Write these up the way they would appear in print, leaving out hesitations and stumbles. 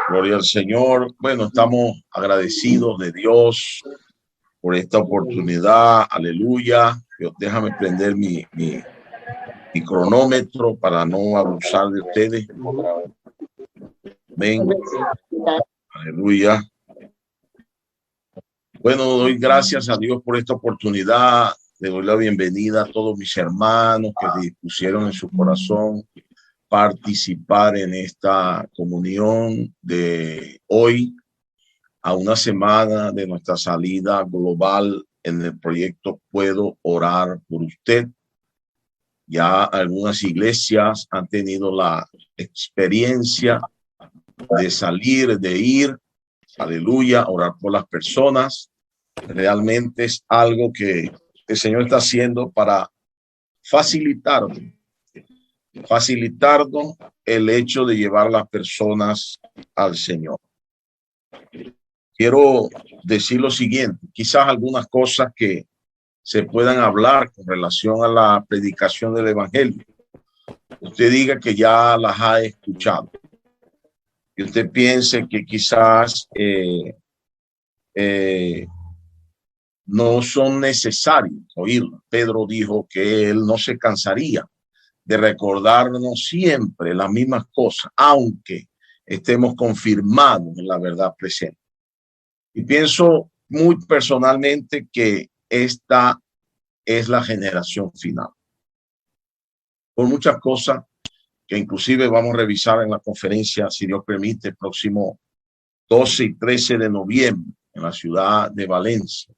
Gloria al Señor. Bueno, estamos agradecidos de Dios por esta oportunidad. Aleluya. Déjame prender mi cronómetro para no abusar de ustedes. Amén. Aleluya. Bueno, doy gracias a Dios por esta oportunidad. Le doy la bienvenida a todos mis hermanos que dispusieron en su corazón participar en esta comunión de hoy, a una semana de nuestra salida global en el proyecto Puedo Orar por Usted. Ya algunas iglesias han tenido la experiencia de salir, de ir, aleluya, orar por las personas. Realmente es algo que el Señor está haciendo para facilitarnos el hecho de llevar a las personas al Señor. Quiero decir lo siguiente, quizás algunas cosas que se puedan hablar con relación a la predicación del evangelio. Usted diga que ya las ha escuchado y usted piense que quizás no son necesarios oírlas. Pedro dijo que él no se cansaría de recordarnos siempre las mismas cosas, aunque estemos confirmados en la verdad presente. Y pienso muy personalmente que esta es la generación final. Por muchas cosas que inclusive vamos a revisar en la conferencia, si Dios permite, el próximo 12 y 13 de noviembre en la ciudad de Valencia.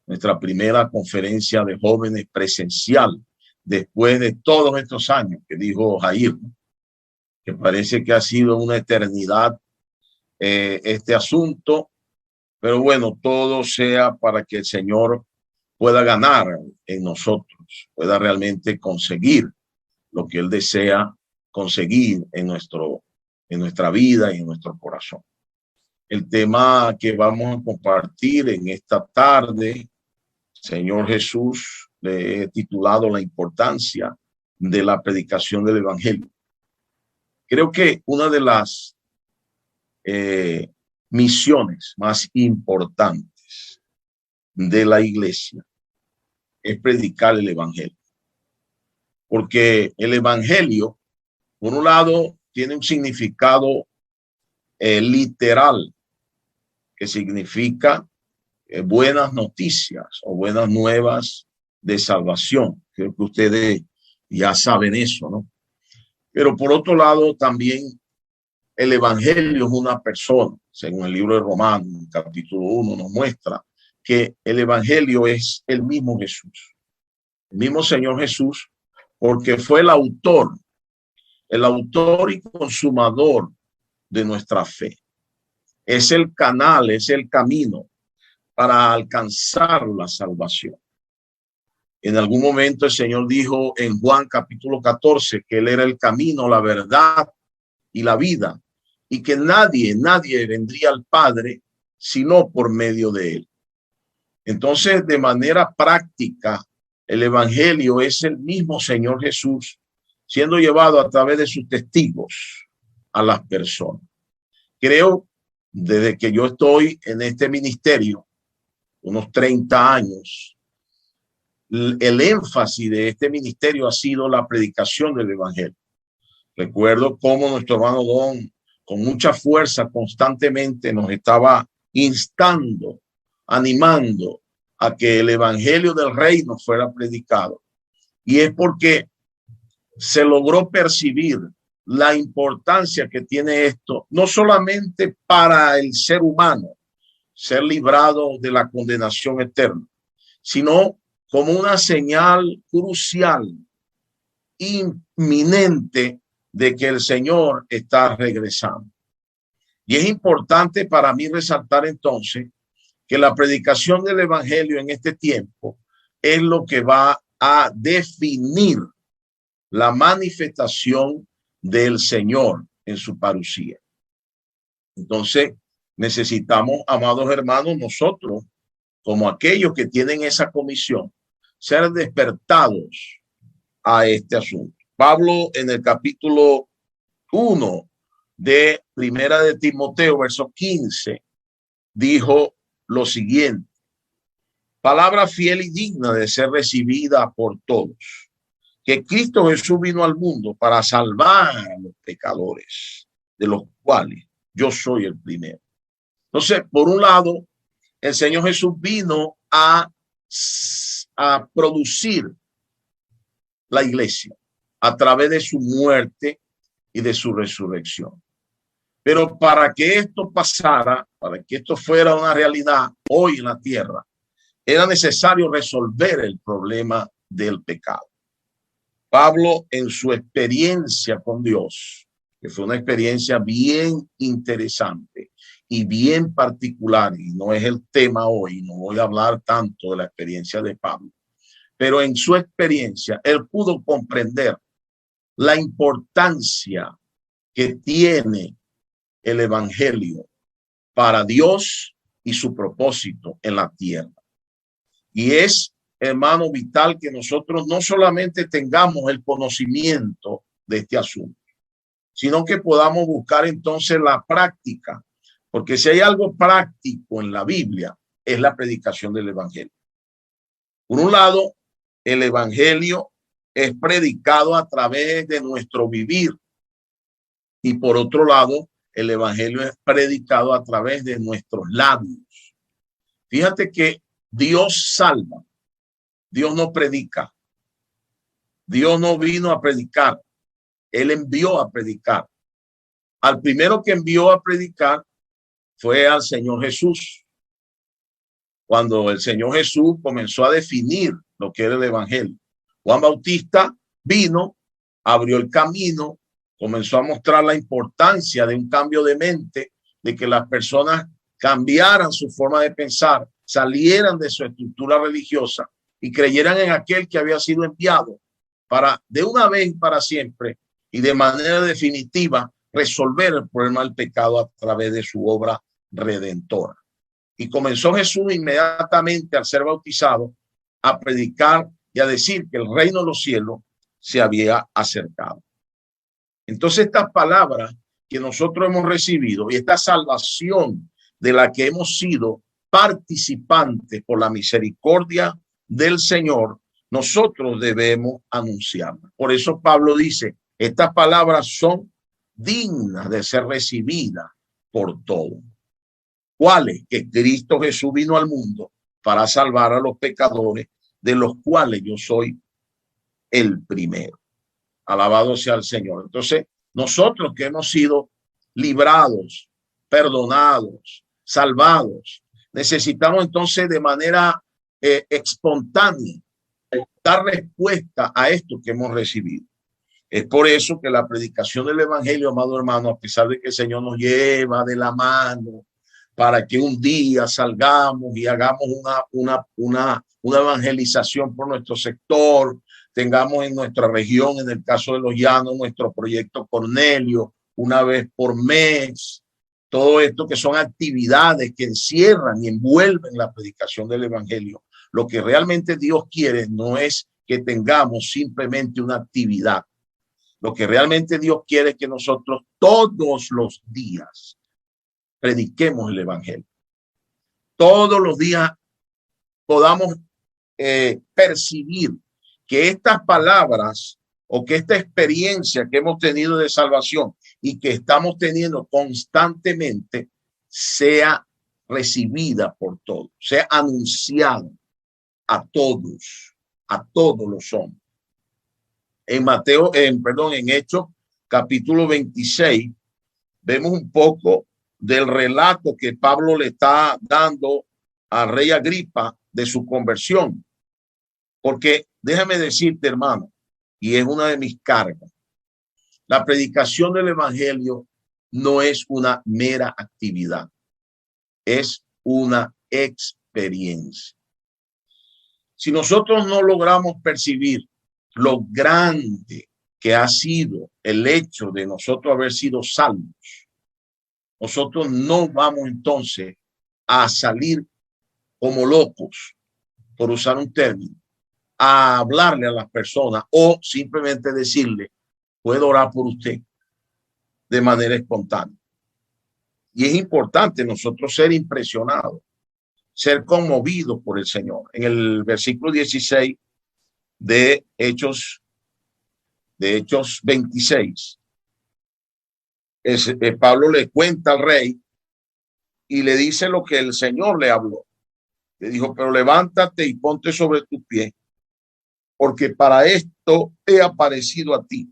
Nuestra primera conferencia de jóvenes presencial después de todos estos años, que dijo Jair, que parece que ha sido una eternidad este asunto, pero bueno, todo sea para que el Señor pueda ganar en nosotros, pueda realmente conseguir lo que Él desea conseguir en nuestra vida y en nuestro corazón. El tema que vamos a compartir en esta tarde, Señor Jesús, le he titulado La importancia de la predicación del evangelio. Creo que una de las misiones más importantes de la iglesia es predicar el evangelio. Porque el evangelio, por un lado, tiene un significado literal, que significa buenas noticias o buenas nuevas de salvación. Creo que ustedes ya saben eso, ¿no? Pero por otro lado, también el evangelio es una persona. Según el libro de Romanos, capítulo 1, nos muestra que el evangelio es el mismo Jesús, el mismo Señor Jesús, porque fue el autor y consumador de nuestra fe. Es el canal, es el camino para alcanzar la salvación. En algún momento el Señor dijo en Juan capítulo 14 que Él era el camino, la verdad y la vida, y que nadie vendría al Padre sino por medio de Él. Entonces, de manera práctica, el evangelio es el mismo Señor Jesús siendo llevado a través de sus testigos a las personas. Creo, desde que yo estoy en este ministerio, unos 30 años, el énfasis de este ministerio ha sido la predicación del evangelio. Recuerdo cómo nuestro hermano Don, con mucha fuerza, constantemente nos estaba instando, animando a que el evangelio del reino fuera predicado. Y es porque se logró percibir la importancia que tiene esto, no solamente para el ser humano, ser librado de la condenación eterna, sino como una señal crucial, inminente, de que el Señor está regresando. Y es importante para mí resaltar entonces que la predicación del evangelio en este tiempo es lo que va a definir la manifestación del Señor en su parusía. Entonces, necesitamos, amados hermanos, nosotros, como aquellos que tienen esa comisión, ser despertados a este asunto. Pablo, en el capítulo 1 de Primera de Timoteo, verso 15, dijo lo siguiente: palabra fiel y digna de ser recibida por todos, que Cristo Jesús vino al mundo para salvar a los pecadores, de los cuales yo soy el primero. Entonces, por un lado, el Señor Jesús vino a producir la iglesia a través de su muerte y de su resurrección. Pero para que esto pasara, para que esto fuera una realidad hoy en la tierra, era necesario resolver el problema del pecado. Pablo, en su experiencia con Dios, que fue una experiencia bien interesante y bien particular, y no es el tema hoy, no voy a hablar tanto de la experiencia de Pablo, pero en su experiencia, él pudo comprender la importancia que tiene el evangelio para Dios y su propósito en la tierra. Y es, hermano, vital que nosotros no solamente tengamos el conocimiento de este asunto, sino que podamos buscar entonces la práctica, porque si hay algo práctico en la Biblia, es la predicación del evangelio. Por un lado, el evangelio es predicado a través de nuestro vivir, y por otro lado, el evangelio es predicado a través de nuestros labios. Fíjate que Dios salva, Dios no predica. Dios no vino a predicar, Él envió a predicar. Al primero que envió a predicar fue al Señor Jesús. Cuando el Señor Jesús comenzó a definir lo que era el evangelio, Juan Bautista vino, abrió el camino, comenzó a mostrar la importancia de un cambio de mente, de que las personas cambiaran su forma de pensar, salieran de su estructura religiosa y creyeran en aquel que había sido enviado para de una vez para siempre y de manera definitiva resolver el problema del pecado a través de su obra redentora. Y comenzó Jesús inmediatamente al ser bautizado a predicar y a decir que el reino de los cielos se había acercado. Entonces estas palabras que nosotros hemos recibido y esta salvación de la que hemos sido participantes por la misericordia del Señor, nosotros debemos anunciarla. Por eso Pablo dice, estas palabras son dignas de ser recibidas por todos. ¿Cuáles? Que Cristo Jesús vino al mundo para salvar a los pecadores, de los cuales yo soy el primero. Alabado sea el Señor. Entonces, nosotros que hemos sido librados, perdonados, salvados, necesitamos entonces de manera espontánea dar respuesta a esto que hemos recibido. Es por eso que la predicación del evangelio, amado hermano, a pesar de que el Señor nos lleva de la mano para que un día salgamos y hagamos una evangelización por nuestro sector, tengamos en nuestra región, en el caso de los llanos, nuestro proyecto Cornelio, una vez por mes, todo esto que son actividades que encierran y envuelven la predicación del evangelio. Lo que realmente Dios quiere no es que tengamos simplemente una actividad. Lo que realmente Dios quiere es que nosotros todos los días prediquemos el evangelio. Todos los días podamos percibir que estas palabras o que esta experiencia que hemos tenido de salvación y que estamos teniendo constantemente sea recibida por todos, sea anunciada a todos los hombres. En Hechos capítulo 26 vemos un poco del relato que Pablo le está dando al rey Agripa de su conversión. Porque déjame decirte, hermano, y es una de mis cargas, la predicación del evangelio no es una mera actividad, es una experiencia. Si nosotros no logramos percibir lo grande que ha sido el hecho de nosotros haber sido salvos, nosotros no vamos entonces a salir como locos, por usar un término, a hablarle a las personas o simplemente decirle, puedo orar por usted. de manera espontánea. Y es importante nosotros ser impresionados, ser conmovidos por el Señor. En el versículo 16 de Hechos 26, Pablo le cuenta al rey y le dice lo que el Señor le habló. Le dijo, pero levántate y ponte sobre tus pies, porque para esto he aparecido a ti,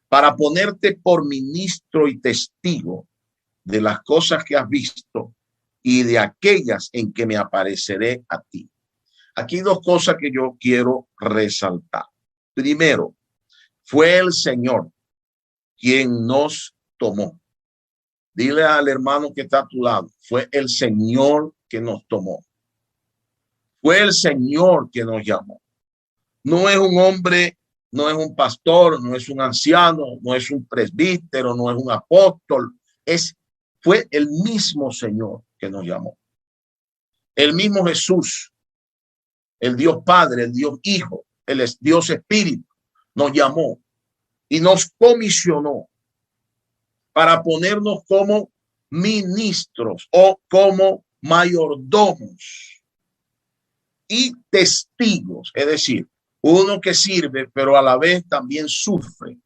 para ponerte por ministro y testigo de las cosas que has visto y de aquellas en que me apareceré a ti. Aquí hay dos cosas que yo quiero resaltar. Primero, fue el Señor quien nos tomó. Dile al hermano que está a tu lado, fue el Señor que nos tomó. Fue el Señor que nos llamó. No es un hombre, no es un pastor, no es un anciano, no es un presbítero, no es un apóstol. Fue el mismo Señor que nos llamó. El mismo Jesús, el Dios Padre, el Dios Hijo, el Dios Espíritu, nos llamó y nos comisionó para ponernos como ministros o como mayordomos y testigos, es decir, uno que sirve, pero a la vez también sufre,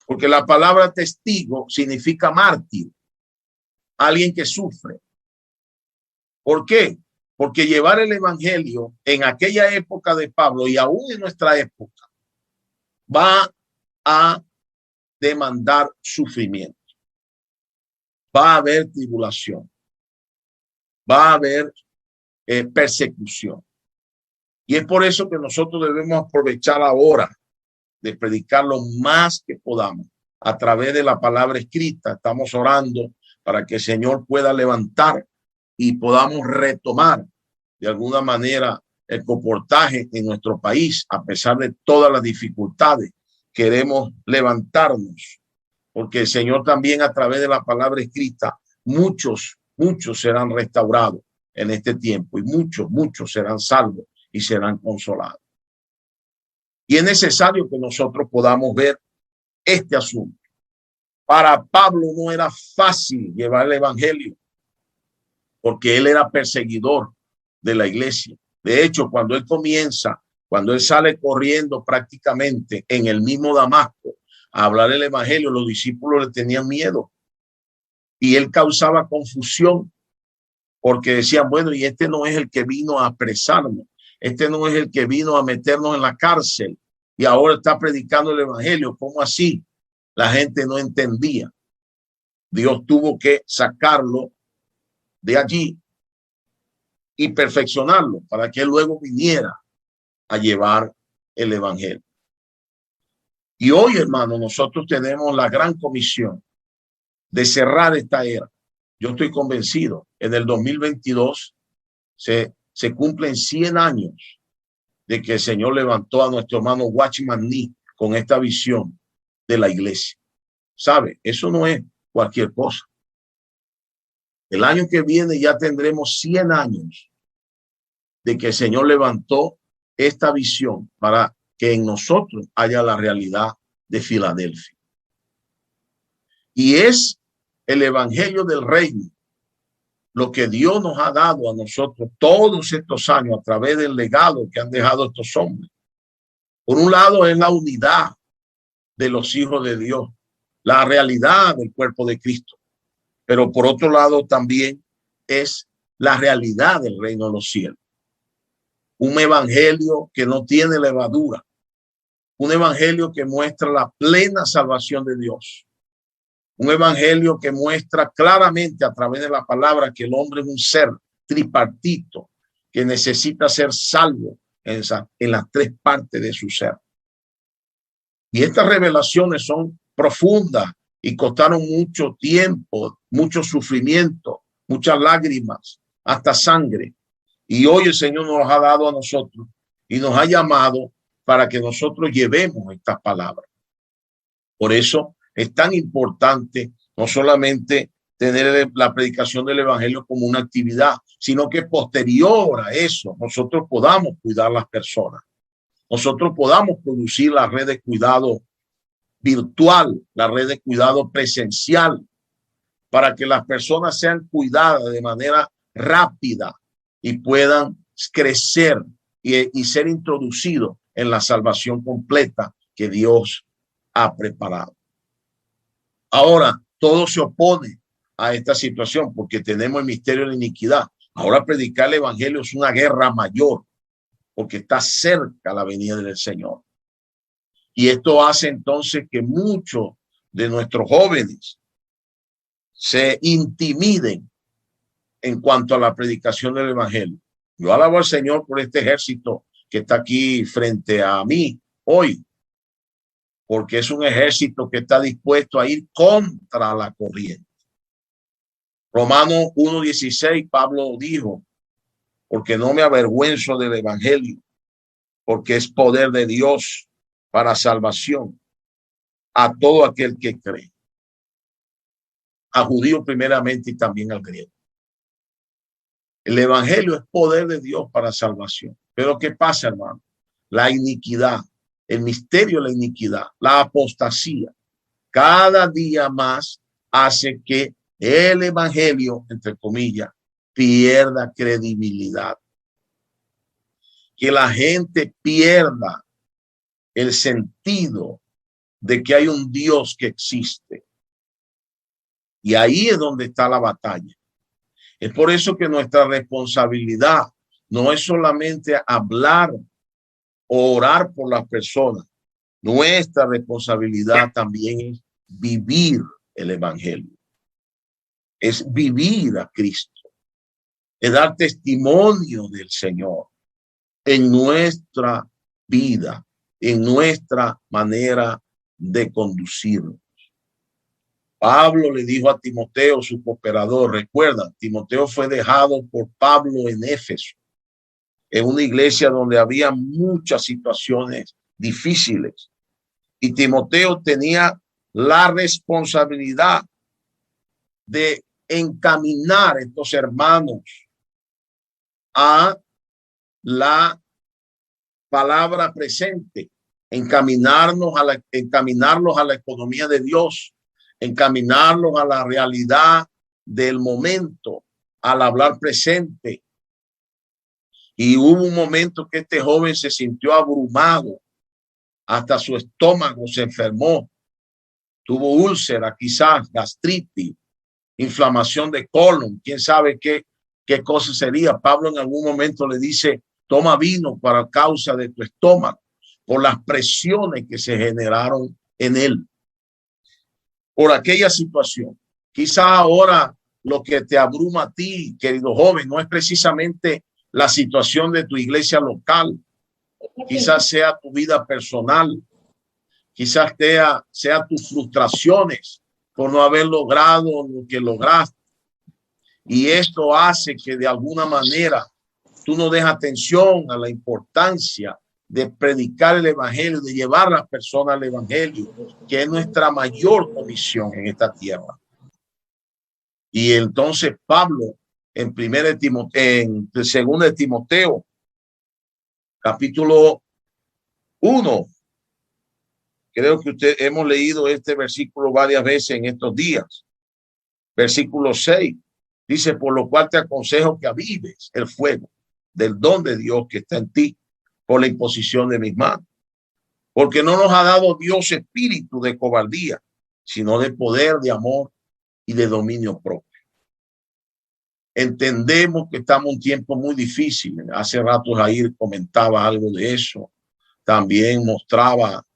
porque la palabra testigo significa mártir, alguien que sufre. ¿Por qué? Porque llevar el evangelio en aquella época de Pablo y aún en nuestra época va a demandar sufrimiento. Va a haber tribulación. Va a haber persecución. Y es por eso que nosotros debemos aprovechar ahora de predicar lo más que podamos a través de la palabra escrita. Estamos orando para que el Señor pueda levantar y podamos retomar de alguna manera el comportaje en nuestro país. A pesar de todas las dificultades, queremos levantarnos, porque el Señor también a través de la palabra escrita, muchos serán restaurados en este tiempo y muchos serán salvos y serán consolados. Y es necesario que nosotros podamos ver este asunto. Para Pablo no era fácil llevar el evangelio, porque él era perseguidor de la iglesia. De hecho, cuando él sale corriendo prácticamente en el mismo Damasco a hablar el evangelio, los discípulos le tenían miedo y él causaba confusión, porque decían, bueno, y este no es el que vino a apresarnos, este no es el que vino a meternos en la cárcel y ahora está predicando el evangelio. ¿Cómo así? La gente no entendía. Dios tuvo que sacarlo de allí y perfeccionarlo para que luego viniera a llevar el evangelio. Y hoy, hermano, nosotros tenemos la gran comisión de cerrar esta era. Yo estoy convencido, en el 2022 se cumplen 100 años de que el Señor levantó a nuestro hermano Watchman Nee con esta visión de la iglesia. ¿Sabe? Eso no es cualquier cosa. El año que viene ya tendremos 100 años de que el Señor levantó esta visión para que en nosotros haya la realidad de Filadelfia. Y es el evangelio del reino lo que Dios nos ha dado a nosotros todos estos años a través del legado que han dejado estos hombres. Por un lado es la unidad de los hijos de Dios, la realidad del cuerpo de Cristo, pero por otro lado también es la realidad del reino de los cielos. Un evangelio que no tiene levadura, un evangelio que muestra la plena salvación de Dios. Un evangelio que muestra claramente a través de la palabra que el hombre es un ser tripartito que necesita ser salvo en las tres partes de su ser. Y estas revelaciones son profundas y costaron mucho tiempo, mucho sufrimiento, muchas lágrimas, hasta sangre. Y hoy el Señor nos ha dado a nosotros y nos ha llamado para que nosotros llevemos estas palabras. Por eso es tan importante no solamente tener la predicación del evangelio como una actividad, sino que posterior a eso nosotros podamos cuidar las personas. Nosotros podamos producir la red de cuidado virtual, la red de cuidado presencial, para que las personas sean cuidadas de manera rápida y puedan crecer y ser introducidos en la salvación completa que Dios ha preparado. Ahora, todo se opone a esta situación porque tenemos el misterio de la iniquidad. Ahora predicar el evangelio es una guerra mayor porque está cerca la venida del Señor. Y esto hace entonces que muchos de nuestros jóvenes se intimiden en cuanto a la predicación del evangelio. Yo alabo al Señor por este ejército que está aquí frente a mí hoy, porque es un ejército que está dispuesto a ir contra la corriente. Romanos 1:16, Pablo dijo, porque no me avergüenzo del evangelio, porque es poder de Dios para salvación a todo aquel que cree, a judío primeramente y también al griego. El evangelio es poder de Dios para salvación. Pero ¿qué pasa, hermano? La iniquidad, el misterio de la iniquidad, la apostasía, cada día más hace que el evangelio, entre comillas, pierda credibilidad. Que la gente pierda el sentido de que hay un Dios que existe. Y ahí es donde está la batalla. Es por eso que nuestra responsabilidad no es solamente hablar o orar por las personas. Nuestra responsabilidad también es vivir el evangelio. Es vivir a Cristo. Es dar testimonio del Señor en nuestra vida, en nuestra manera de conducirnos. Pablo le dijo a Timoteo, su cooperador, recuerda, Timoteo fue dejado por Pablo en Éfeso, en una iglesia donde había muchas situaciones difíciles. Y Timoteo tenía la responsabilidad de encaminar a estos hermanos a la palabra presente, encaminarlos a la economía de Dios, encaminarlos a la realidad del momento, al hablar presente. Y hubo un momento que este joven se sintió abrumado, hasta su estómago se enfermó, tuvo úlcera, quizás gastritis, inflamación de colon, quién sabe qué cosa sería. Pablo en algún momento le dice, toma vino para causa de tu estómago, por las presiones que se generaron en él, por aquella situación. Quizá ahora lo que te abruma a ti, querido joven, no es precisamente la situación de tu iglesia local, quizás sea tu vida personal, quizás sea tus frustraciones por no haber logrado lo que lograste. Y esto hace que de alguna manera tú no des atención a la importancia de predicar el evangelio, de llevar a las personas al evangelio, que es nuestra mayor comisión en esta tierra. Y entonces Pablo en 2 de Timoteo, capítulo 1, creo que hemos leído este versículo varias veces en estos días. Versículo 6 dice, por lo cual te aconsejo que avives el fuego del don de Dios que está en ti por la imposición de mis manos. Porque no nos ha dado Dios espíritu de cobardía, sino de poder, de amor y de dominio propio. Entendemos que estamos en un tiempo muy difícil. Hace rato Jair comentaba algo de eso. También mostraba,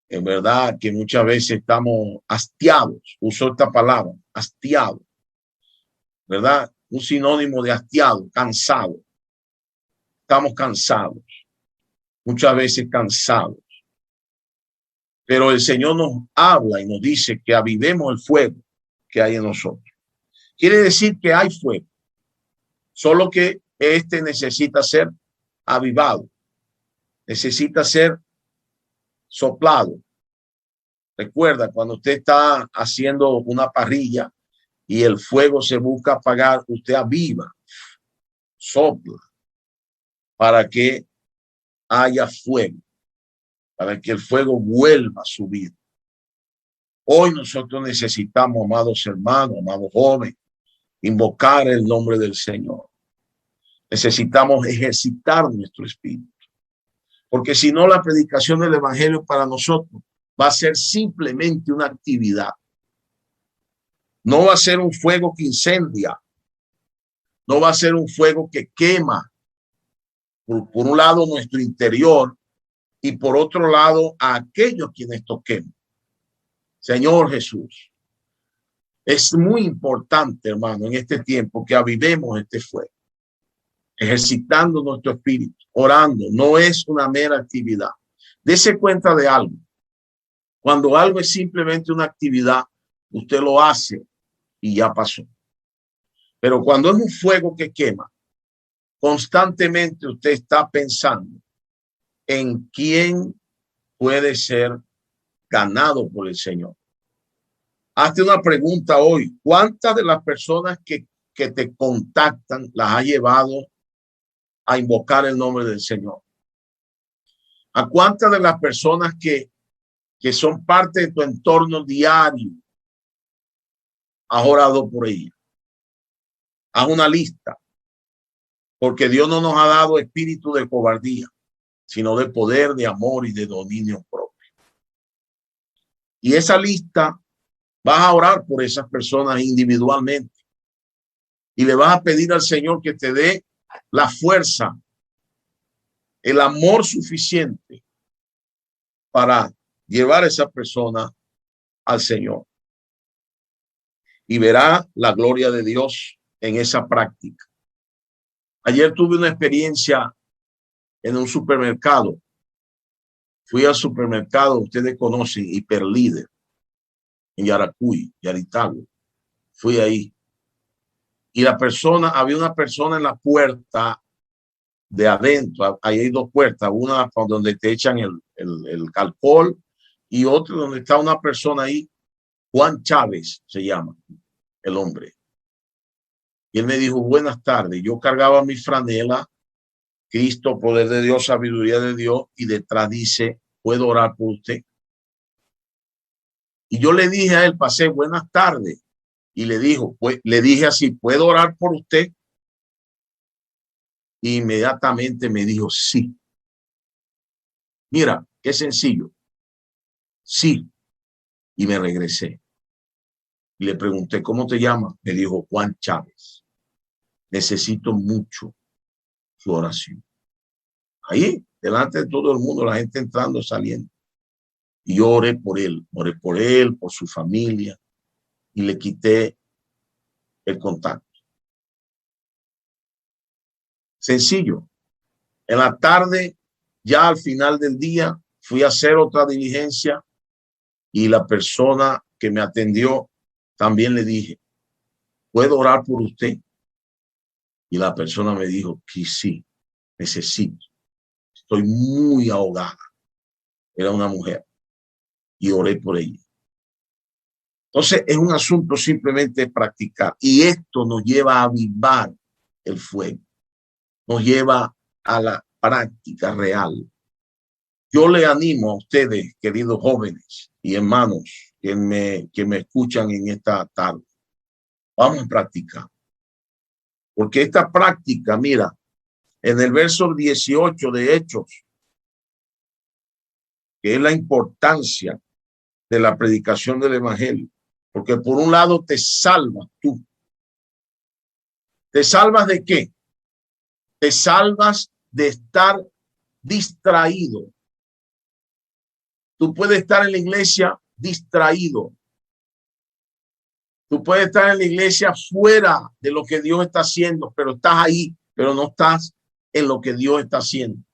en verdad, que muchas veces estamos hastiados. Usó esta palabra, hastiados. ¿Verdad? Un sinónimo de hastiado, cansado. Estamos cansados. Muchas veces cansados. Pero el Señor nos habla y nos dice que avivemos el fuego que hay en nosotros. Quiere decir que hay fuego. Solo que este necesita ser avivado. Necesita ser soplado. Recuerda, cuando usted está haciendo una parrilla y el fuego se busca apagar, usted aviva, sopla, para que haya fuego, para que el fuego vuelva a subir. Hoy nosotros necesitamos, amados hermanos, amados jóvenes, invocar el nombre del Señor. Necesitamos ejercitar nuestro espíritu. Porque si no, la predicación del evangelio para nosotros va a ser simplemente una actividad. No va a ser un fuego que incendia. No va a ser un fuego que quema. Por un lado, nuestro interior y por otro lado, a aquellos quienes toquemos. Señor Jesús, es muy importante, hermano, en este tiempo que avivemos este fuego, ejercitando nuestro espíritu, orando. No es una mera actividad. Dese cuenta de algo. Cuando algo es simplemente una actividad, usted lo hace y ya pasó. Pero cuando es un fuego que quema, constantemente usted está pensando en quién puede ser ganado por el Señor. Hazte una pregunta hoy. ¿Cuántas de las personas que te contactan las ha llevado a invocar el nombre del Señor? ¿A cuántas de las personas que son parte de tu entorno diario has orado por ella? Haz una lista, porque Dios no nos ha dado espíritu de cobardía, sino de poder, de amor y de dominio propio. Y esa lista vas a orar por esas personas individualmente y le vas a pedir al Señor que te dé la fuerza, el amor suficiente para llevar a esa persona al Señor. Y verá la gloria de Dios en esa práctica. Ayer tuve una experiencia en un supermercado. Fui al supermercado, ustedes conocen, Hiperlíder, en Yaracuy, Yaritagua. Fui ahí. Y había una persona en la puerta de adentro. Ahí hay dos puertas, una donde te echan el alcohol y otra donde está una persona ahí. Juan Chávez se llama el hombre. Y él me dijo, buenas tardes. Yo cargaba mi franela, Cristo, poder de Dios, sabiduría de Dios, y detrás dice, ¿puedo orar por usted? Y yo le dije a él, pasé, buenas tardes. Y le dije así, ¿puedo orar por usted? Y inmediatamente me dijo, sí. Mira, qué sencillo. Sí. Y me regresé. Y le pregunté, ¿cómo te llamas? Me dijo, Juan Chávez. Necesito mucho su oración. Ahí, delante de todo el mundo, la gente entrando, saliendo. Y yo oré por él, por su familia, y le quité el contacto. Sencillo. En la tarde, ya al final del día, fui a hacer otra diligencia y la persona que me atendió también le dije, ¿puedo orar por usted? Y la persona me dijo que sí, necesito. Estoy muy ahogada. Era una mujer y oré por ella. Entonces, es un asunto simplemente de practicar. Y esto nos lleva a avivar el fuego. Nos lleva a la práctica real. Yo le animo a ustedes, queridos jóvenes y hermanos que me escuchan en esta tarde. Vamos a practicar. Porque esta práctica, mira, en el verso 18 de Hechos, que es la importancia de la predicación del evangelio. Porque por un lado te salvas tú. ¿Te salvas de qué? Te salvas de estar distraído. Tú puedes estar en la iglesia distraído. Tú puedes estar en la iglesia fuera de lo que Dios está haciendo, pero estás ahí, pero no estás en lo que Dios está haciendo.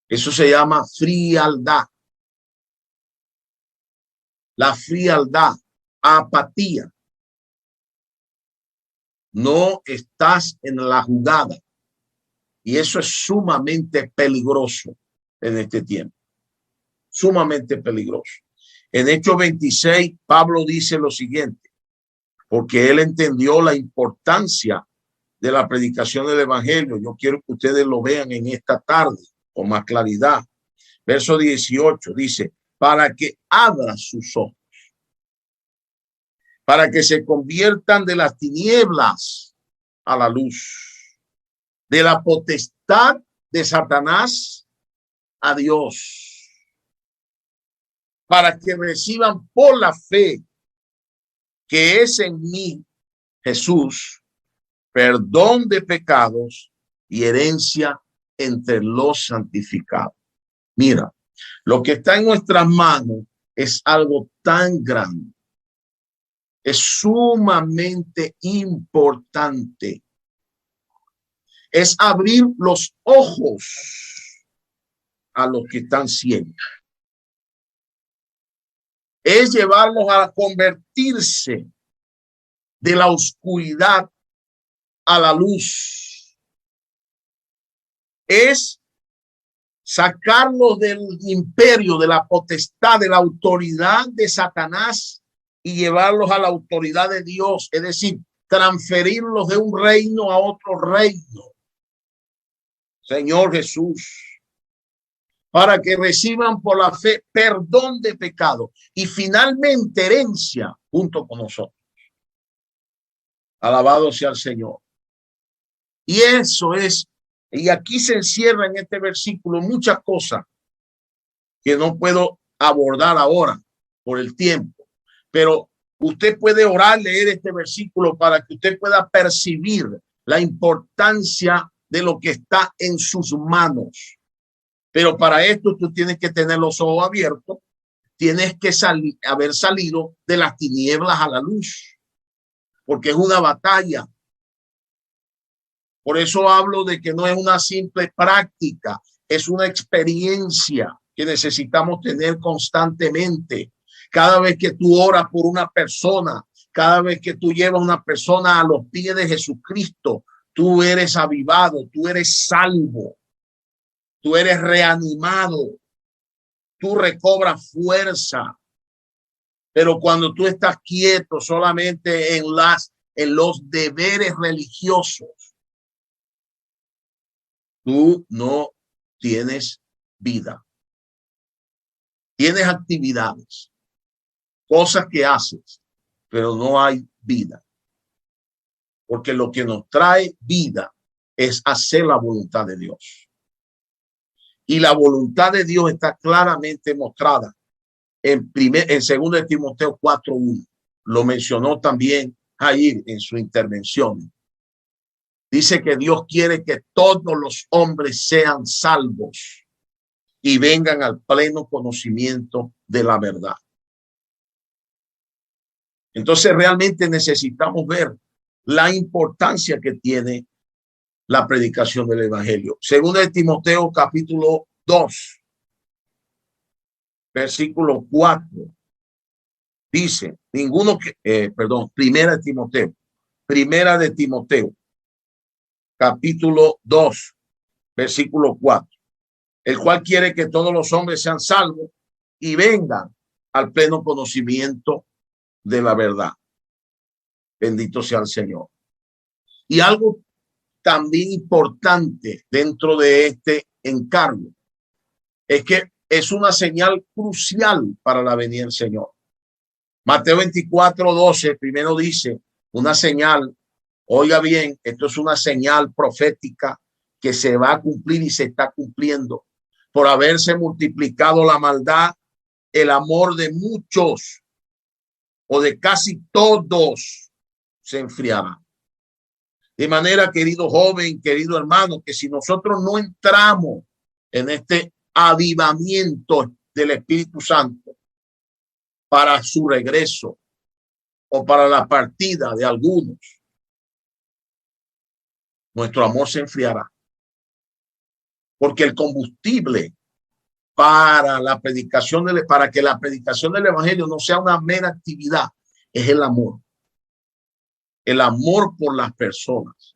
Eso se llama frialdad. La frialdad, apatía. No estás en la jugada. Y eso es sumamente peligroso en este tiempo. Sumamente peligroso. En Hechos 26, Pablo dice lo siguiente, porque él entendió la importancia de la predicación del evangelio. Yo quiero que ustedes lo vean en esta tarde con más claridad. Verso 18 dice, para que abra sus ojos. para que se conviertan de las tinieblas a la luz, de la potestad de Satanás a Dios, para que reciban por la fe que es en mí, Jesús, perdón de pecados y herencia entre los santificados. Mira, lo que está en nuestras manos es algo tan grande, es sumamente importante. Es abrir los ojos a los que están ciegos. Es llevarlos a convertirse de la oscuridad a la luz. Es sacarlos del imperio, de la potestad, de la autoridad de Satanás y llevarlos a la autoridad de Dios. Es decir, transferirlos de un reino a otro reino. Señor Jesús, para que reciban por la fe perdón de pecado y finalmente herencia junto con nosotros. Alabado sea el Señor. Y eso es, y aquí se encierra en este versículo muchas cosas que no puedo abordar ahora por el tiempo, pero usted puede orar, leer este versículo para que usted pueda percibir la importancia de lo que está en sus manos. Pero para esto tú tienes que tener los ojos abiertos, tienes que haber salido de las tinieblas a la luz, porque es una batalla. Por eso hablo de que no es una simple práctica, es una experiencia que necesitamos tener constantemente. Cada vez que tú oras por una persona, cada vez que tú llevas a una persona a los pies de Jesucristo, tú eres avivado, tú eres salvo, tú eres reanimado, tú recobras fuerza. Pero cuando tú estás quieto solamente en los deberes religiosos, tú no tienes vida. Tienes actividades, cosas que haces, pero no hay vida. Porque lo que nos trae vida es hacer la voluntad de Dios. Y la voluntad de Dios está claramente mostrada en 2 de Timoteo 4:1. Lo mencionó también Jair en su intervención. Dice que Dios quiere que todos los hombres sean salvos y vengan al pleno conocimiento de la verdad. Entonces realmente necesitamos ver la importancia que tiene la predicación del evangelio. Según de Timoteo capítulo 2, versículo 4, dice, primera de Timoteo, capítulo 2, versículo 4, el cual quiere que todos los hombres sean salvos y vengan al pleno conocimiento de la verdad. Bendito sea el Señor. Y algo también importante dentro de este encargo es que es una señal crucial para la venida del Señor. Mateo 24:12 primero dice una señal. Oiga bien, esto es una señal profética que se va a cumplir y se está cumpliendo. Por haberse multiplicado la maldad, el amor de muchos o de casi todos se enfriará. De manera, querido joven, querido hermano, que si nosotros no entramos en este avivamiento del Espíritu Santo para su regreso o para la partida de algunos, nuestro amor se enfriará. Porque el combustible para la predicación, para que la predicación del evangelio no sea una mera actividad, es el amor. El amor por las personas.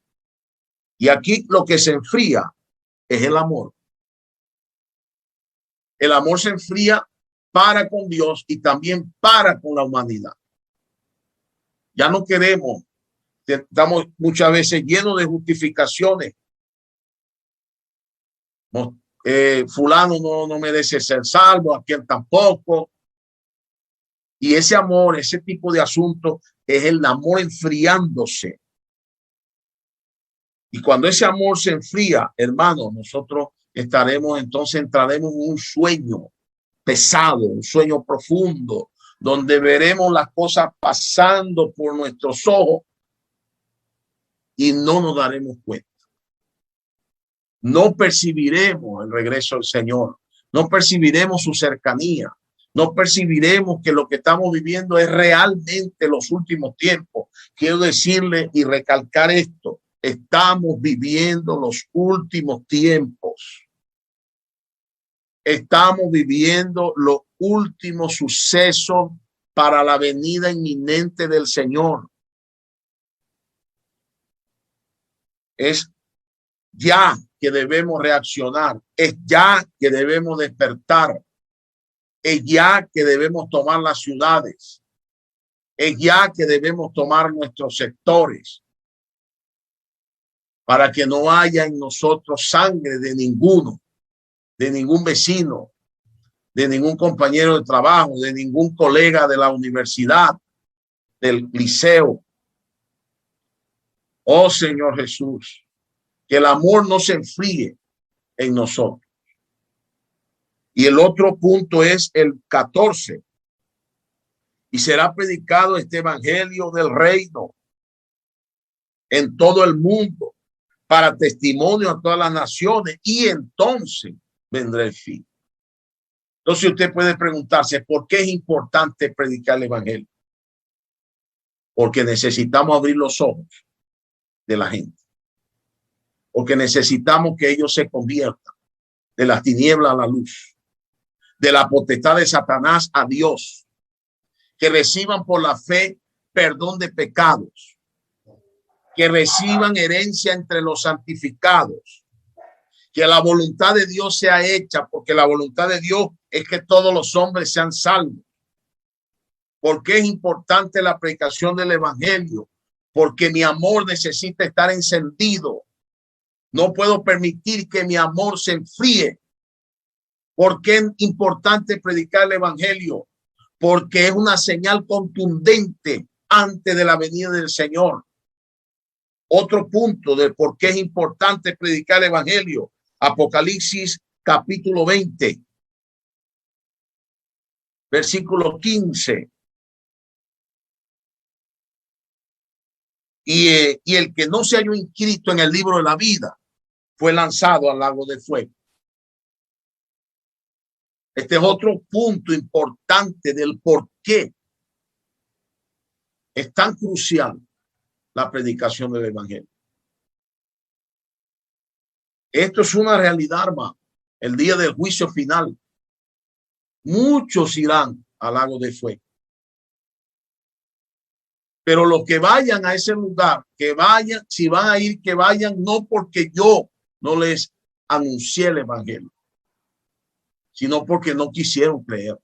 Y aquí lo que se enfría es el amor. El amor se enfría para con Dios y también para con la humanidad. Ya no queremos, estamos muchas veces llenos de justificaciones. Fulano no merece ser salvo, aquel tampoco. Y ese amor, ese tipo de asunto es el amor enfriándose. Y cuando ese amor se enfría, hermano, nosotros entraremos en un sueño pesado, un sueño profundo, donde veremos las cosas pasando por nuestros ojos y no nos daremos cuenta. No percibiremos el regreso del Señor, no percibiremos su cercanía, no percibiremos que lo que estamos viviendo es realmente los últimos tiempos. Quiero decirle y recalcar esto, estamos viviendo los últimos tiempos. Estamos viviendo los últimos sucesos para la venida inminente del Señor. Es ya que debemos reaccionar, es ya que debemos despertar, es ya que debemos tomar las ciudades, es ya que debemos tomar nuestros sectores, para que no haya en nosotros sangre de ninguno, de ningún vecino, de ningún compañero de trabajo, de ningún colega de la universidad, del liceo. Oh Señor Jesús, que el amor no se enfríe en nosotros. Y el otro punto es el 14. Y será predicado este evangelio del reino en todo el mundo para testimonio a todas las naciones, y entonces vendrá el fin. Entonces usted puede preguntarse, ¿por qué es importante predicar el evangelio? Porque necesitamos abrir los ojos de la gente. Porque necesitamos que ellos se conviertan de las tinieblas a la luz, de la potestad de Satanás a Dios, que reciban por la fe perdón de pecados, que reciban herencia entre los santificados, que la voluntad de Dios sea hecha, porque la voluntad de Dios es que todos los hombres sean salvos. ¿Por qué es importante la predicación del evangelio? Porque mi amor necesita estar encendido. No puedo permitir que mi amor se enfríe. ¿Por qué es importante predicar el evangelio? Porque es una señal contundente antes de la venida del Señor. Otro punto de por qué es importante predicar el evangelio. Apocalipsis capítulo 20, versículo 15. Y el que no se halló inscrito en el libro de la vida fue lanzado al lago de fuego. Este es otro punto importante del por qué es tan crucial la predicación del evangelio. Esto es una realidad, hermano. El día del juicio final, muchos irán al lago de fuego. Pero los que vayan a ese lugar, que vayan, si van a ir, que vayan, no porque yo no les anuncié el evangelio, sino porque no quisieron creer.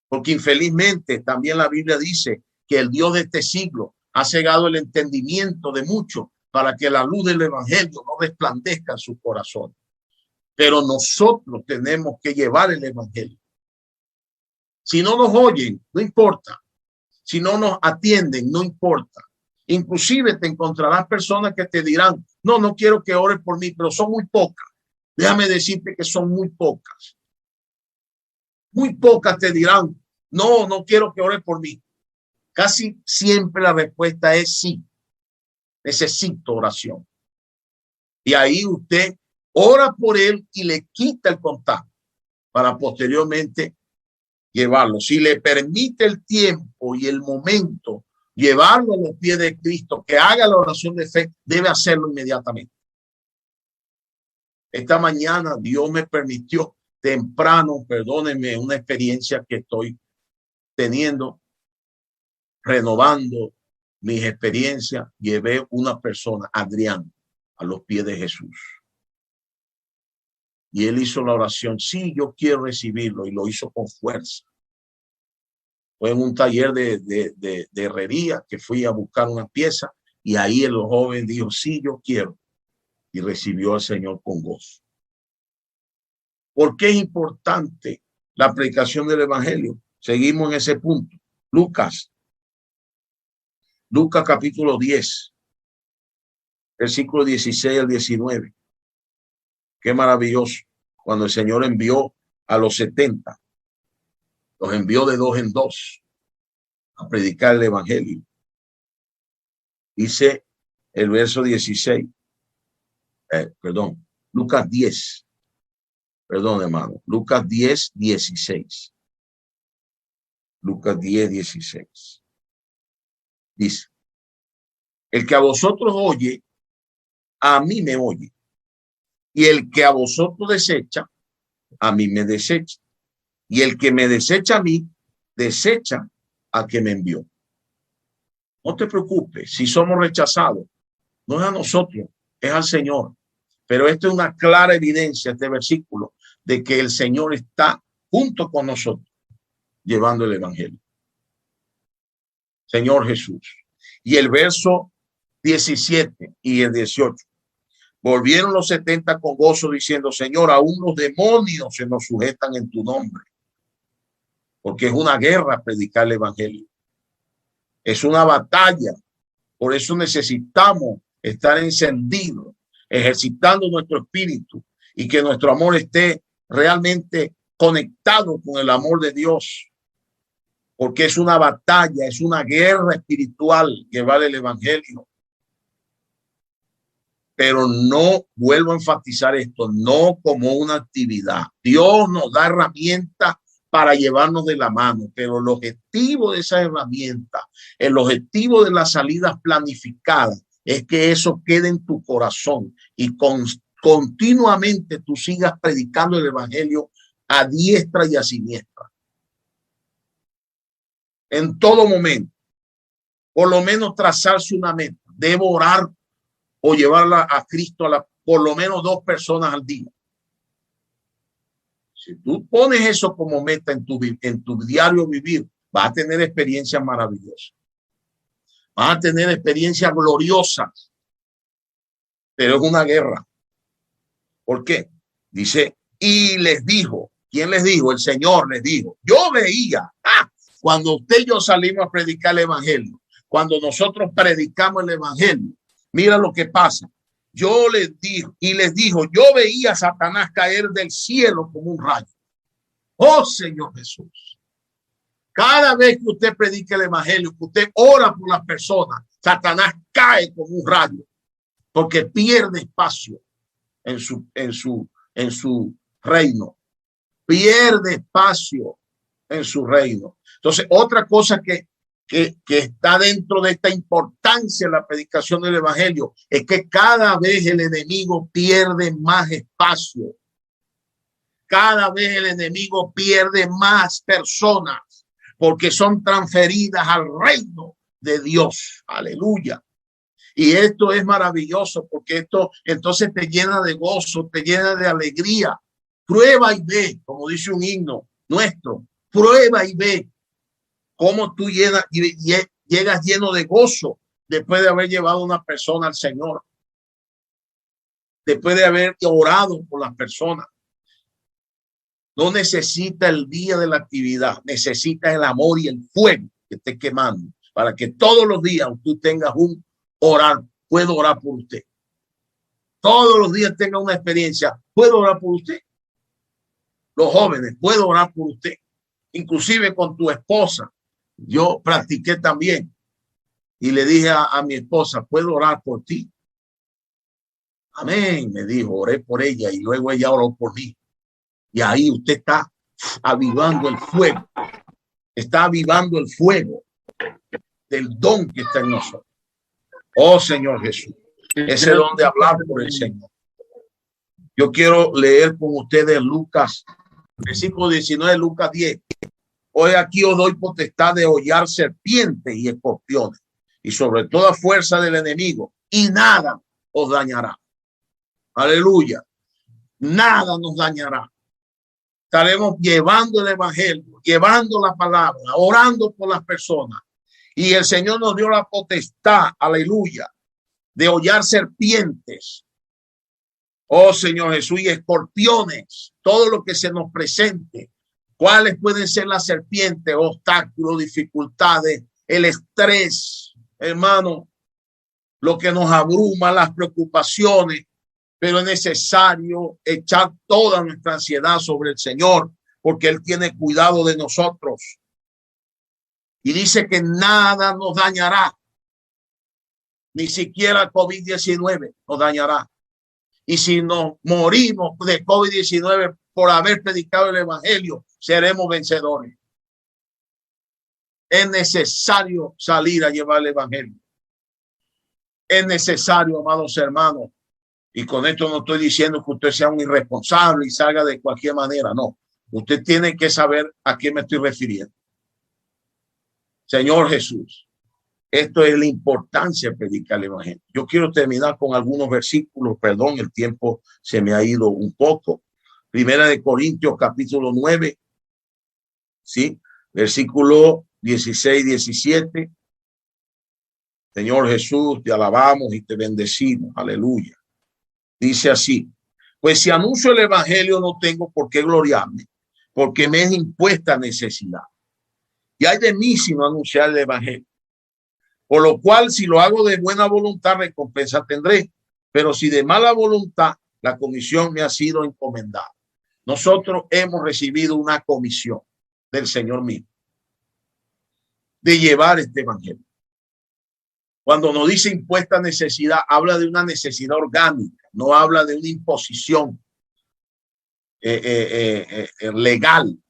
Porque infelizmente también la Biblia dice que el Dios de este siglo ha cegado el entendimiento de muchos para que la luz del evangelio no resplandezca en sus corazones. Pero nosotros tenemos que llevar el evangelio. Si no nos oyen, no importa. Si no nos atienden, no importa. Inclusive te encontrarás personas que te dirán, no, no quiero que ores por mí, pero son muy pocas. Déjame decirte que son muy pocas. Muy pocas te dirán, no, no quiero que ores por mí. Casi siempre la respuesta es sí. Necesito oración. Y ahí usted ora por él y le quita el contacto para posteriormente llevarlo. Si le permite el tiempo y el momento, llevarlo a los pies de Cristo, que haga la oración de fe, debe hacerlo inmediatamente. Esta mañana Dios me permitió temprano, perdónenme, una experiencia que estoy teniendo, renovando mis experiencias. Llevé una persona, Adrián, a los pies de Jesús. Y él hizo la oración, sí, yo quiero recibirlo, y lo hizo con fuerza. Fue en un taller de herrería que fui a buscar una pieza, y ahí el joven dijo, sí, yo quiero, y recibió al Señor con gozo. ¿Por qué es importante la predicación del evangelio? Seguimos en ese punto. Lucas capítulo 10, versículo 16 al 19. Qué maravilloso. Cuando el Señor envió a los 70, los envió de dos en dos a predicar el evangelio. Dice el verso 16, Lucas 10, hermano, Lucas 10, 16. Lucas 10, 16. Dice, el que a vosotros oye, a mí me oye. Y el que a vosotros desecha, a mí me desecha. Y el que me desecha a mí, desecha a que me envió. No te preocupes, si somos rechazados, no es a nosotros, es al Señor. Pero esto es una clara evidencia, este versículo, de que el Señor está junto con nosotros, llevando el evangelio. Señor Jesús. Y el verso 17 y el 18. Volvieron los 70 con gozo diciendo, Señor, aún los demonios se nos sujetan en tu nombre. Porque es una guerra predicar el evangelio. Es una batalla. Por eso necesitamos estar encendidos, ejercitando nuestro espíritu y que nuestro amor esté realmente conectado con el amor de Dios. Porque es una batalla, es una guerra espiritual llevar el evangelio. Pero no, vuelvo a enfatizar esto, no como una actividad. Dios nos da herramientas para llevarnos de la mano, pero el objetivo de esa herramienta, el objetivo de las salidas planificadas, es que eso quede en tu corazón y continuamente tú sigas predicando el evangelio a diestra y a siniestra. En todo momento, por lo menos trazarse una meta, debo orar o llevarla a Cristo por lo menos 2 personas al día. Si tú pones eso como meta en tu diario vivir, vas a tener experiencias maravillosas. Vas a tener experiencias gloriosas. Pero es una guerra. ¿Por qué? Dice, y les dijo, ¿quién les dijo? El Señor les dijo. Yo veía, cuando usted y yo salimos a predicar el evangelio, cuando nosotros predicamos el evangelio, mira lo que pasa. Yo les dijo, y les dijo, yo veía a Satanás caer del cielo como un rayo. Oh Señor Jesús. Cada vez que usted predica el evangelio, que usted ora por las personas, Satanás cae como un rayo, porque pierde espacio en su reino. Pierde espacio en su reino. Entonces, otra cosa que está dentro de esta importancia en la predicación del evangelio es que cada vez el enemigo pierde más espacio. Cada vez el enemigo pierde más personas porque son transferidas al reino de Dios. Aleluya. Y esto es maravilloso porque esto entonces te llena de gozo, te llena de alegría. Prueba y ve, como dice un himno nuestro, prueba y ve cómo tú llegas lleno de gozo después de haber llevado a una persona al Señor, después de haber orado por las personas. No necesita el día de la actividad, necesita el amor y el fuego que esté quemando para que todos los días tú tengas un orar, puedo orar por usted. Todos los días tenga una experiencia, puedo orar por usted. Los jóvenes, puedo orar por usted. Inclusive con tu esposa. Yo practiqué también y le dije a mi esposa, ¿puedo orar por ti? Amén, me dijo, oré por ella y luego ella oró por mí. Y ahí usted está avivando el fuego, está avivando el fuego del don que está en nosotros. Oh Señor Jesús, ese don de hablar por el Señor. Yo quiero leer con ustedes Lucas, versículo 19, Lucas 10. Hoy aquí os doy potestad de hollar serpientes y escorpiones y sobre toda fuerza del enemigo y nada os dañará. Aleluya. Nada nos dañará. Estaremos llevando el evangelio, llevando la palabra, orando por las personas. Y el Señor nos dio la potestad, aleluya, de hollar serpientes. Oh Señor Jesús, y escorpiones, todo lo que se nos presente ¿Cuáles pueden ser las serpientes, obstáculos, dificultades, el estrés, hermano, lo que nos abruma, las preocupaciones? Pero es necesario echar toda nuestra ansiedad sobre el Señor, porque Él tiene cuidado de nosotros. Y dice que nada nos dañará, ni siquiera COVID-19 nos dañará. Y si nos morimos de COVID-19 por haber predicado el evangelio, seremos vencedores. Es necesario salir a llevar el evangelio. Es necesario, amados hermanos, y con esto no estoy diciendo que usted sea un irresponsable y salga de cualquier manera, no. Usted tiene que saber a qué me estoy refiriendo. Señor Jesús, esto es la importancia de predicar el evangelio. Yo quiero terminar con algunos versículos, perdón, el tiempo se me ha ido un poco. Primera de Corintios, capítulo 9, ¿sí? Versículo 16, 17. Señor Jesús, te alabamos y te bendecimos. Aleluya. Dice así: pues si anuncio el evangelio, no tengo por qué gloriarme, porque me es impuesta necesidad. Y hay de mí si no anunciar el evangelio. Por lo cual, si lo hago de buena voluntad, recompensa tendré. Pero si de mala voluntad, la comisión me ha sido encomendada. Nosotros hemos recibido una comisión del Señor mismo de llevar este evangelio. Cuando nos dice impuesta necesidad, habla de una necesidad orgánica, no habla de una imposición legal,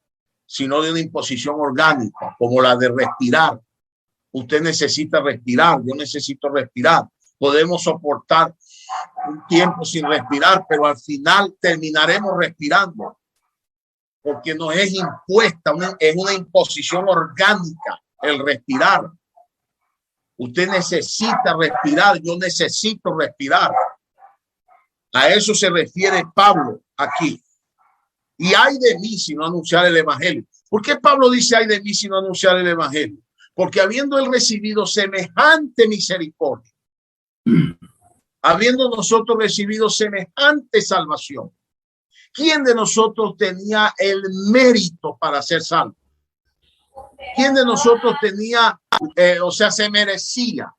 sino de una imposición orgánica, como la de respirar. Usted necesita respirar, yo necesito respirar. Podemos soportar un tiempo sin respirar, pero al final terminaremos respirando, porque nos es impuesta, es una imposición orgánica el respirar. Usted necesita respirar, yo necesito respirar. A eso se refiere Pablo aquí. Y ay de mí si no anunciar el evangelio. ¿Por qué Pablo dice ay de mí si no anunciar el evangelio? Porque habiendo él recibido semejante misericordia, habiendo nosotros recibido semejante salvación, ¿quién de nosotros tenía el mérito para ser salvo? ¿Quién de nosotros tenía, se merecía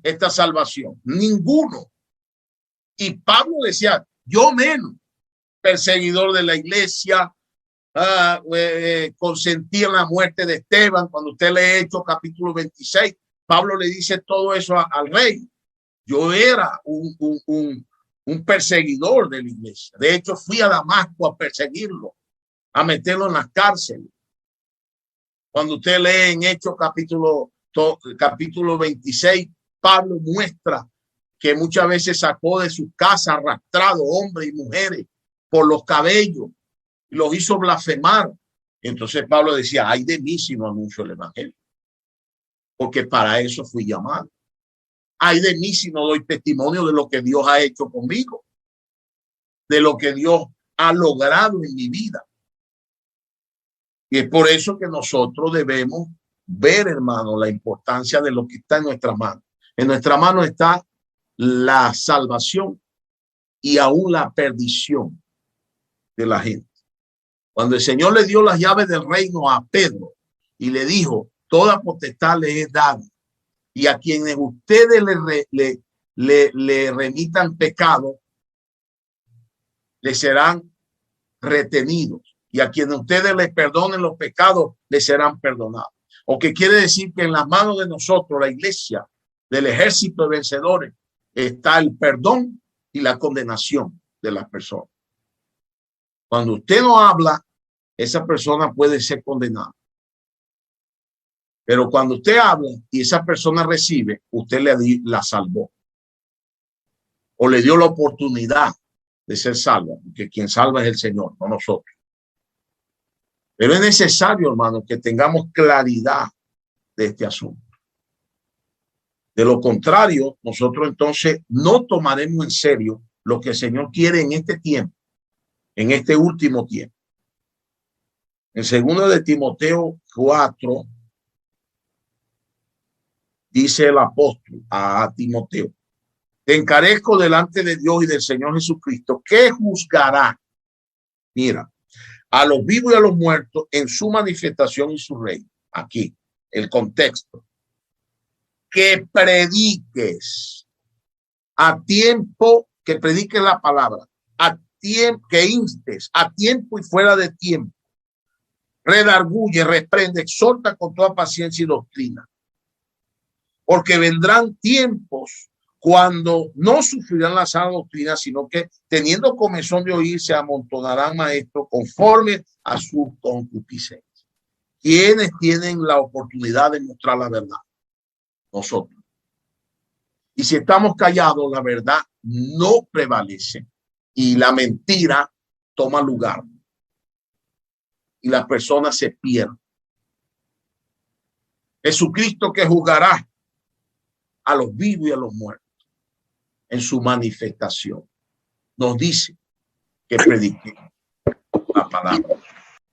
esta salvación? Ninguno. Y Pablo decía, yo menos, perseguidor de la iglesia, consentir la muerte de Esteban. Cuando usted lee Hechos capítulo 26, Pablo le dice todo eso al rey. Yo era un perseguidor de la iglesia. De hecho, fui a Damasco a perseguirlo, a meterlo en las cárceles. Cuando usted lee en Hechos capítulo 26, Pablo muestra que muchas veces sacó de su casa arrastrado hombres y mujeres por los cabellos, y los hizo blasfemar. Entonces Pablo decía, ay de mí si no anuncio el evangelio, porque para eso fui llamado. Ay de mí si no doy testimonio de lo que Dios ha hecho conmigo, de lo que Dios ha logrado en mi vida. Y es por eso que nosotros debemos ver, hermano, la importancia de lo que está en nuestras manos. En nuestra mano está la salvación y aún la perdición de la gente. Cuando el Señor le dio las llaves del reino a Pedro y le dijo, toda potestad le es dada, y a quienes ustedes le remitan pecado, le serán retenidos, y a quienes ustedes les perdonen los pecados, les serán perdonados. O que quiere decir que en las manos de nosotros, la iglesia, del ejército de vencedores, está el perdón y la condenación de las personas. Cuando usted no habla, esa persona puede ser condenada. Pero cuando usted habla y esa persona recibe, usted la salvó. O le dio la oportunidad de ser salva, porque quien salva es el Señor, no nosotros. Pero es necesario, hermano, que tengamos claridad de este asunto. De lo contrario, nosotros entonces no tomaremos en serio lo que el Señor quiere en este tiempo, en este último tiempo. En 2 de Timoteo 4, dice el apóstol a Timoteo, te encarezco delante de Dios y del Señor Jesucristo, que juzgará, mira, a los vivos y a los muertos en su manifestación y su reino. Aquí, el contexto. Que prediques a tiempo, que prediques la palabra, a tiempo, que instes a tiempo y fuera de tiempo. Redarguye, reprende, exhorta con toda paciencia y doctrina. Porque vendrán tiempos cuando no sufrirán la sana doctrina, sino que teniendo comezón de oír, se amontonarán maestros conforme a su concupiscencia. ¿Quiénes tienen la oportunidad de mostrar la verdad? Nosotros. Y si estamos callados, la verdad no prevalece y la mentira toma lugar y las personas se pierden. Jesucristo, que juzgará a los vivos y a los muertos en su manifestación, nos dice que prediquemos la palabra.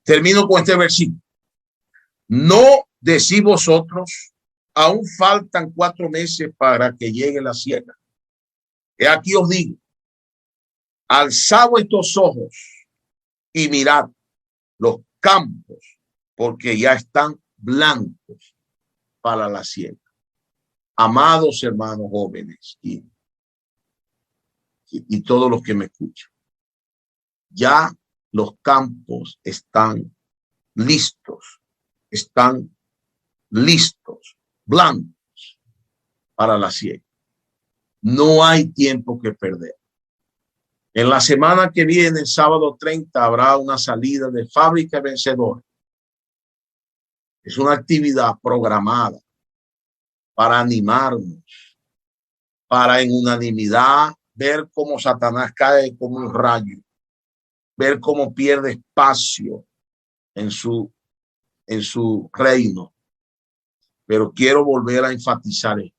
Termino con este versículo. No decís vosotros, aún faltan 4 meses para que llegue la siega. He aquí os digo, alzad vuestros ojos y mirad los campos, porque ya están blancos para la siega. Amados hermanos jóvenes y todos los que me escuchan, ya los campos están listos, blancos para la siega. No hay tiempo que perder. En la semana que viene, el sábado 30, habrá una salida de Fábrica Vencedora. Es una actividad programada para animarnos, para en unanimidad ver cómo Satanás cae como un rayo, ver cómo pierde espacio en su reino. Pero quiero volver a enfatizar esto.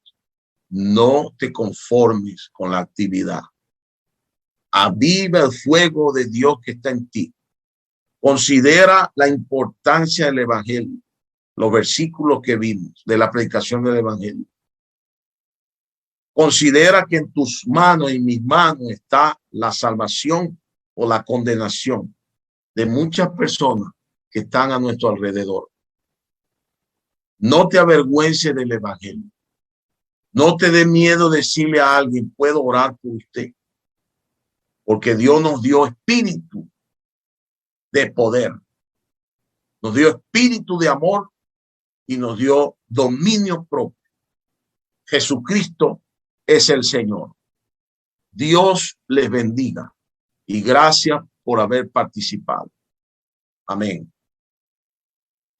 No te conformes con la actividad. Aviva el fuego de Dios que está en ti. Considera la importancia del evangelio, los versículos que vimos de la predicación del evangelio. Considera que en tus manos y mis manos está la salvación o la condenación de muchas personas que están a nuestro alrededor. No te avergüences del evangelio. No te dé miedo decirle a alguien, puedo orar por usted. Porque Dios nos dio espíritu de poder. Nos dio espíritu de amor y nos dio dominio propio. Jesucristo es el Señor. Dios les bendiga y gracias por haber participado. Amén.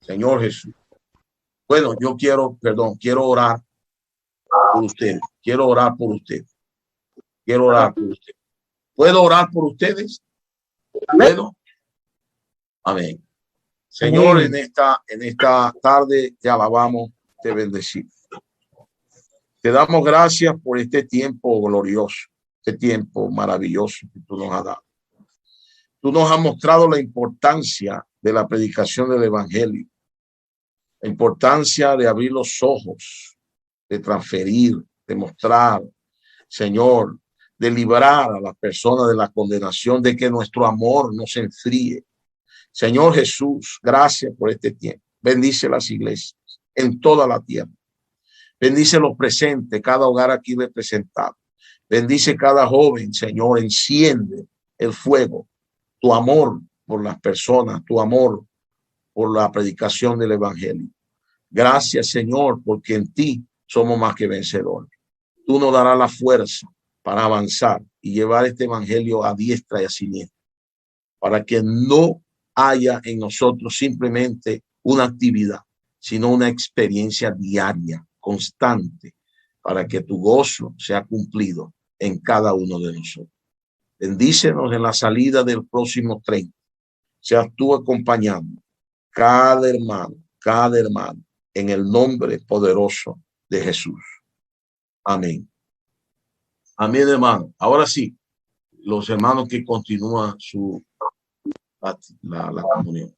Señor Jesús. Bueno, yo quiero orar por ustedes. Quiero orar por ustedes. Quiero orar por ustedes. ¿Puedo orar por ustedes? ¿Puedo? Amén. Señor, en esta tarde te alabamos, te bendecimos. Te damos gracias por este tiempo glorioso, este tiempo maravilloso que tú nos has dado. Tú nos has mostrado la importancia de la predicación del evangelio, la importancia de abrir los ojos, de transferir, de mostrar, Señor, de librar a las personas de la condenación, de que nuestro amor no se enfríe. Señor Jesús, gracias por este tiempo. Bendice las iglesias en toda la tierra. Bendice los presentes, cada hogar aquí representado. Bendice cada joven, Señor, enciende el fuego, tu amor por las personas, tu amor por la predicación del evangelio. Gracias, Señor, porque en ti somos más que vencedores. Tú nos darás la fuerza para avanzar y llevar este evangelio a diestra y a siniestra, para que no haya en nosotros simplemente una actividad, sino una experiencia diaria, constante, para que tu gozo sea cumplido en cada uno de nosotros. Bendícenos en la salida del próximo 30. Seas tú acompañando cada hermano, en el nombre poderoso de Jesús. Amén. Amén, hermano. Ahora sí, los hermanos que continúan la comunión.